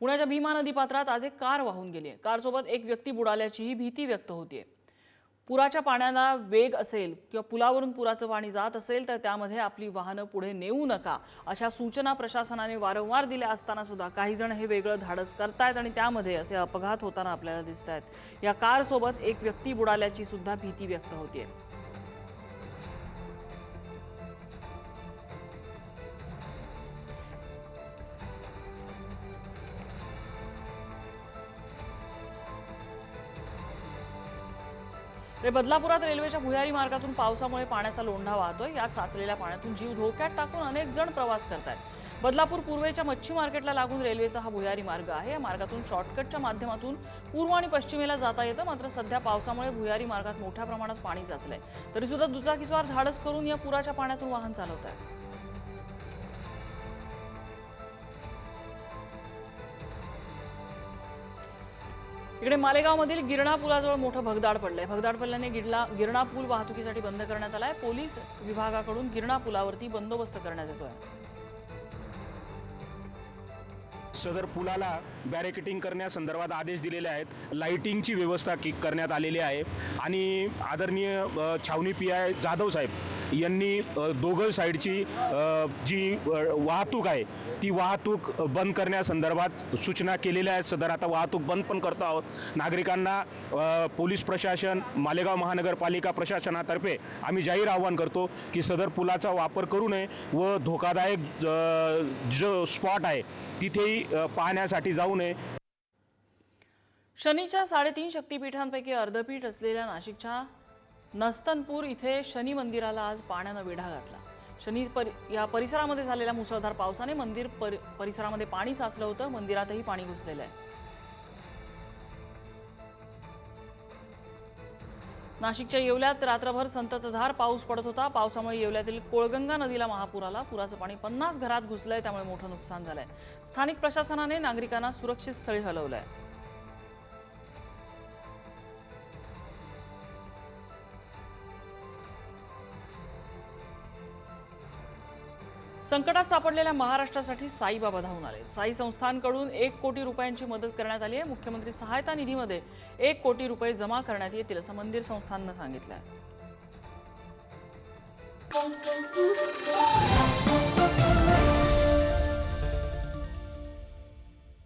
पुण्याच्या भीमा नदीपात्रात आज एक कार वाहून गेली आहे। कारसोबत एक व्यक्ती बुडाल्याचीही भीती व्यक्त होतीये। पुराच्या पाण्याला वेग असेल किंवा पुलावरून पुराचं पाणी जात असेल तर त्यामध्ये आपली वाहनं पुढे नेऊ नका अशा सूचना प्रशासनाने वारंवार दिल्या असताना सुद्धा काही जण हे वेगळं धाडस करतायत आणि त्यामध्ये असे अपघात होताना आपल्याला दिसतायत। या कारसोबत एक व्यक्ती बुडाल्याची सुद्धा भीती व्यक्त होतीये। बदलापुरात रेल्वेच्या भुयारी मार्गातून पावसामुळे पाण्याचा लोंढा वाहतोय। यात साचलेल्या पाण्यातून जीव धोक्यात टाकून अनेक जण प्रवास करतायत। बदलापूर पूर्वेच्या मच्छी मार्केटला लागून रेल्वेचा हा भुयारी मार्ग आहे। या मार्गातून शॉर्टकटच्या माध्यमातून पूर्व आणि पश्चिमेला जाता येतं, मात्र सध्या पावसामुळे भुयारी मार्गात मोठ्या प्रमाणात पाणी साचलंय। तरी सुद्धा दुचाकीस्वार धाडस करून या पुराच्या पाण्यातून वाहन चालवतायत। इकडे मालेगावमधील गिरणा पुलाजवळ मोठं भगदाड पडलंय। भगदाड पडल्याने गिरणा पूल वाहतुकीसाठी बंद करण्यात आलाय। पोलीस विभागाकडून गिरणा पुलावरती बंदोबस्त करण्यात येतोय। सदर पुलाला बॅरिकेटिंग करण्यासंदर्भात आदेश दिलेले आहेत। लाइटिंगची व्यवस्था करण्यात आलेली आहे आणि आदरणीय छावणी पीआय जाधव साहेब यांनी दोघल साइडची जी वाहतूक आहे ती वाहतूक बंद करण्यासंदर्भात सूचना केलेल्या आहेत। सदर आता वाहतूक बंद पण करतो आहोत। नागरिकांना पोलीस प्रशासन, मालेगाव महानगरपालिका प्रशासनातर्फे आम्ही जाहीर आवाहन करतो की सदर पुलाचा वापर करू नये व धोकादायक जो स्पॉट आहे तिथेही पाहण्यासाठी जाऊ नये। शनीच्या 3.5 शक्तिपीठांपैकी अर्धपीठ असलेल्या नाशिकच्या नस्तनपूर इथे शनी मंदिराला आज पाण्याने वेढा घातला। या परिसरामध्ये झालेल्या मुसळधार पावसाने मंदिर परिसरामध्ये पाणी साचलं होतं। मंदिरातही पाणी घुसलेलं आहे। नाशिकच्या येवल्यात रात्रभर संततधार पाऊस पडत होता। पावसामुळे येवल्यातील कोळगंगा नदीला महापूर आला। पुराचं पाणी 50 घरात घुसलंय, त्यामुळे मोठं नुकसान झालंय। स्थानिक प्रशासनाने नागरिकांना सुरक्षित स्थळी हलवलंय। संकटात सापडलेल्या महाराष्ट्रासाठी साईबाबा धावून आले। साई संस्थांकडून 1 कोटी रुपयांची मदत करण्यात आली आहे। मुख्यमंत्री सहायता निधीमध्ये 1 कोटी रुपये जमा करण्यात येतील असं मंदिर संस्थांनं सांगितलं आहे।